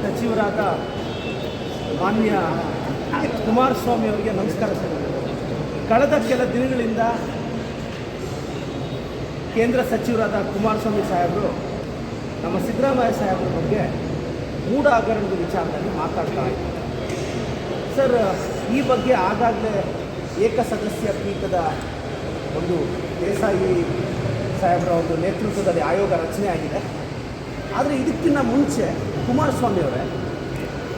ಸಚಿವರಾದ ಮಾನ್ಯ ಕುಮಾರಸ್ವಾಮಿ ಅವರಿಗೆ ನಮಸ್ಕಾರ ಸರ್. ಕಳೆದ ಕೆಲ ದಿನಗಳಿಂದ ಕೇಂದ್ರ ಸಚಿವರಾದ ಕುಮಾರಸ್ವಾಮಿ ಸಾಹೇಬರು ನಮ್ಮ ಸಿದ್ದರಾಮಯ್ಯ ಸಾಹೇಬ್ರ ಬಗ್ಗೆ ಮೂಢ ಹಗರಣದ ವಿಚಾರದಲ್ಲಿ ಮಾತಾಡ್ತಾ ಇದ್ದಾರೆ ಸರ್. ಈ ಬಗ್ಗೆ ಆಗಾಗಲೇ ಏಕಸದಸ್ಯ ಪೀಠದ ಒಂದು ದೇಸಾಯಿ ಸಾಹೇಬರ ಒಂದು ನೇತೃತ್ವದಲ್ಲಿ ಆಯೋಗ ರಚನೆ ಆಗಿದೆ. ಆದರೆ ಇದಕ್ಕಿಂತ ಮುಂಚೆ ಕುಮಾರಸ್ವಾಮಿ ಅವರೇ,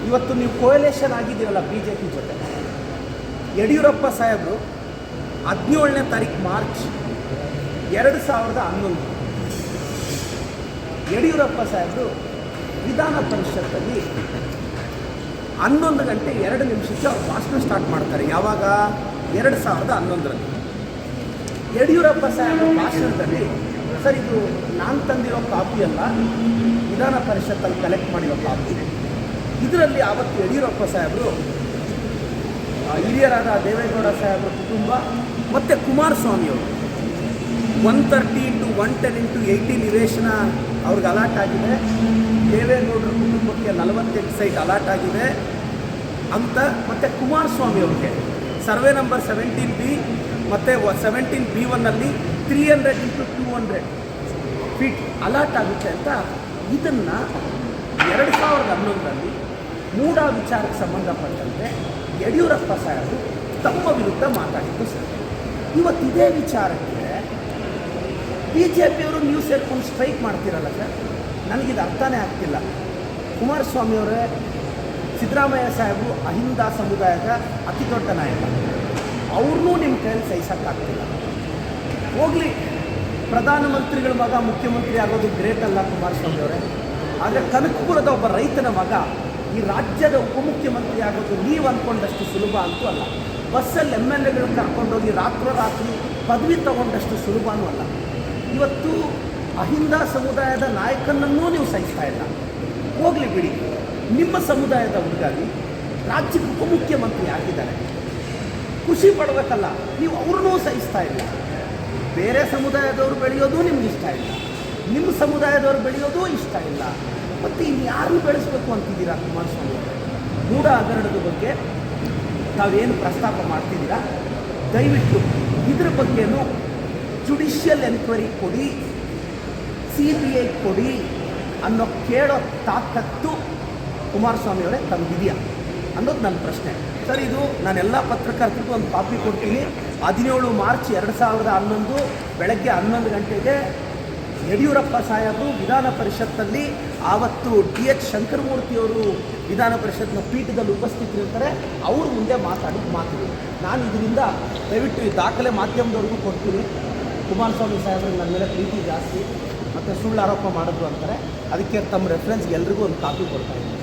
ಇವತ್ತು ನೀವು ಕೋಯಲೇಷನ್ ಆಗಿದ್ದೀರಲ್ಲ BJP ಜೊತೆ, ಯಡಿಯೂರಪ್ಪ ಸಾಹೇಬರು 17ನೇ ತಾರೀಕು ಮಾರ್ಚ್ 2011 ಯಡಿಯೂರಪ್ಪ ಸಾಹೇಬರು ವಿಧಾನ ಪರಿಷತ್ತಲ್ಲಿ 11 ಗಂಟೆ 2 ನಿಮಿಷಕ್ಕೆ ಅವ್ರು ಭಾಷಣ ಸ್ಟಾರ್ಟ್ ಮಾಡ್ತಾರೆ. ಯಾವಾಗ? 2011ರಲ್ಲಿ. ಯಡಿಯೂರಪ್ಪ ಸಾಹೇಬರ ಭಾಷಣದಲ್ಲಿ, ಸರ್ ಇದು ನಾನು ತಂದಿರೋ ಕಾಪಿ ಅಲ್ಲ, ವಿಧಾನ ಪರಿಷತ್ತಲ್ಲಿ ಕಲೆಕ್ಟ್ ಮಾಡಿರೋ ಕಾಪಿ. ಇದರಲ್ಲಿ ಆವತ್ತು ಯಡಿಯೂರಪ್ಪ ಸಾಹೇಬರು ಹಿರಿಯರಾದ ದೇವೇಗೌಡ ಸಾಹೇಬರ ಕುಟುಂಬ ಮತ್ತು ಕುಮಾರಸ್ವಾಮಿಯವರು 130x110x18 ನಿವೇಶನ ಅವ್ರಿಗೆ ಅಲಾಟ್ ಆಗಿದೆ, ದೇವೇಗೌಡರ ಕುಟುಂಬಕ್ಕೆ 48 ಸೈಟ್ ಅಲಾಟ್ ಆಗಿದೆ ಅಂತ, ಮತ್ತು ಕುಮಾರಸ್ವಾಮಿ ಅವ್ರಿಗೆ ಸರ್ವೆ ನಂಬರ್ 17B ಮತ್ತು 17B1ನಲ್ಲಿ 300x200 ಫೀಟ್ ಅಲಾಟ್ ಆಗುತ್ತೆ ಅಂತ, ಇದನ್ನು 2011ರಲ್ಲಿ ಮೂಢ ವಿಚಾರಕ್ಕೆ ಸಂಬಂಧಪಟ್ಟಂತೆ ಯಡಿಯೂರಪ್ಪ ಸಾಹೇಬರು ತಮ್ಮ ವಿರುದ್ಧ ಮಾತಾಡಿದ್ದು ಸರ್. ಇವತ್ತು ಇದೇ ವಿಚಾರಕ್ಕೆ BJPಯವರು ನ್ಯೂಸ್ ಸೇರ್ಕೊಂಡು ಸ್ಟ್ರೈಕ್ ಮಾಡ್ತಿರಲ್ಲ ಸರ್. ನನಗಿದು ಅರ್ಥನೇ ಆಗ್ತಿಲ್ಲ. ಕುಮಾರಸ್ವಾಮಿಯವರೇ, ಸಿದ್ದರಾಮಯ್ಯ ಸಾಹೇಬರು ಅಹಿಂದ ಸಮುದಾಯದ ಅತಿ ದೊಡ್ಡ ನಾಯಕ, ಅವ್ರನ್ನೂ ನಿಮ್ಮ ಕೈಯಲ್ಲಿ ಸಹಿಸೋಕ್ಕಾಗ್ತಿಲ್ಲ. ಹೋಗಲಿ, ಪ್ರಧಾನಮಂತ್ರಿಗಳ ಮಗ ಮುಖ್ಯಮಂತ್ರಿ ಆಗೋದು ಗ್ರೇಟ್ ಅಲ್ಲ ಕುಮಾರಸ್ವಾಮಿ ಅವರೇ, ಆದರೆ ಕನಕಪುರದ ಒಬ್ಬ ರೈತನ ಮಗ ಈ ರಾಜ್ಯದ ಉಪಮುಖ್ಯಮಂತ್ರಿ ಆಗೋದು ನೀವು ಅಂದ್ಕೊಂಡಷ್ಟು ಸುಲಭ ಅಂತೂ ಅಲ್ಲ. ಬಸ್ಸಲ್ಲಿ MLAಗಳು ಕರ್ಕೊಂಡೋಗಿ ರಾತ್ರೋರಾತ್ರಿ ಪದವಿ ತಗೊಂಡಷ್ಟು ಸುಲಭನೂ ಅಲ್ಲ. ಇವತ್ತು ಅಹಿಂದ ಸಮುದಾಯದ ನಾಯಕನನ್ನೂ ನೀವು ಸಹಿಸ್ತಾ ಇಲ್ಲ. ಹೋಗಲಿ ಬಿಡಿ, ನಿಮ್ಮ ಸಮುದಾಯದ ಹುಡುಗಾಗಿ ರಾಜ್ಯಕ್ಕೆ ಉಪಮುಖ್ಯಮಂತ್ರಿ ಆಗಿದ್ದಾರೆ, ಖುಷಿ ಪಡಬೇಕಲ್ಲ. ನೀವು ಅವ್ರನ್ನೂ ಸಹಿಸ್ತಾ ಇಲ್ಲ. ಬೇರೆ ಸಮುದಾಯದವರು ಬೆಳೆಯೋದು ನಿಮ್ಗೆ ಇಷ್ಟ ಇಲ್ಲ, ನಿಮ್ಮ ಸಮುದಾಯದವರು ಬೆಳೆಯೋದು ಇಷ್ಟ ಇಲ್ಲ. ಮತ್ತು ಇನ್ನು ಯಾರನ್ನು ಬೆಳೆಸಬೇಕು ಅಂತಿದ್ದೀರಾ ಕುಮಾರಸ್ವಾಮಿ ಅವರೇ? ಮೂಢ ಹಗರಣದ ಬಗ್ಗೆ ತಾವೇನು ಪ್ರಸ್ತಾಪ ಮಾಡ್ತಿದ್ದೀರಾ, ದಯವಿಟ್ಟು ಇದ್ರ ಬಗ್ಗೆನೂ ಜುಡಿಷಿಯಲ್ ಎನ್ಕ್ವೈರಿ ಕೊಡಿ, CBI ಕೊಡಿ ಅನ್ನೋ ಕೇಳೋ ತಾಕತ್ತು ಕುಮಾರಸ್ವಾಮಿ ಅವರೇ ತಮಗಿದೆಯಾ ಅನ್ನೋದು ನನ್ನ ಪ್ರಶ್ನೆ ಸರ್. ಇದು ನಾನೆಲ್ಲ ಪತ್ರಕರ್ತರಿಗೂ ಒಂದು ಕಾಪಿ ಕೊಡ್ತೀನಿ. 17 ಮಾರ್ಚ್ 2011 ಬೆಳಗ್ಗೆ 11 ಗಂಟೆಗೆ ಯಡಿಯೂರಪ್ಪ ಸಾಹೇಬರು ವಿಧಾನ ಪರಿಷತ್ತಲ್ಲಿ, ಆವತ್ತು DH ಶಂಕರಮೂರ್ತಿಯವರು ವಿಧಾನ ಪರಿಷತ್ನ ಪೀಠದಲ್ಲಿ ಉಪಸ್ಥಿತರಿರ್ತಾರೆ, ಅವ್ರ ಮುಂದೆ ಮಾತಾಡಿದ ಮಾತುಗಳು. ನಾನು ಇದರಿಂದ ದಯವಿಟ್ಟು ಈ ದಾಖಲೆ ಮಾಧ್ಯಮದವ್ರಿಗೂ ಕೊಡ್ತೀನಿ. ಕುಮಾರಸ್ವಾಮಿ ಸಾಹೇಬ್ರಿಗೆ ನನ್ನ ಮೇಲೆ ಪ್ರೀತಿ ಜಾಸ್ತಿ ಮತ್ತು ಸುಳ್ಳು ಆರೋಪ ಮಾಡಿದ್ರು ಅಂತಾರೆ, ಅದಕ್ಕೆ ತಮ್ಮ ರೆಫರೆನ್ಸ್ಗೆ ಎಲ್ರಿಗೂ ಒಂದು ಕಾಪಿ ಕೊಡ್ತಾ ಇದ್ದೀನಿ.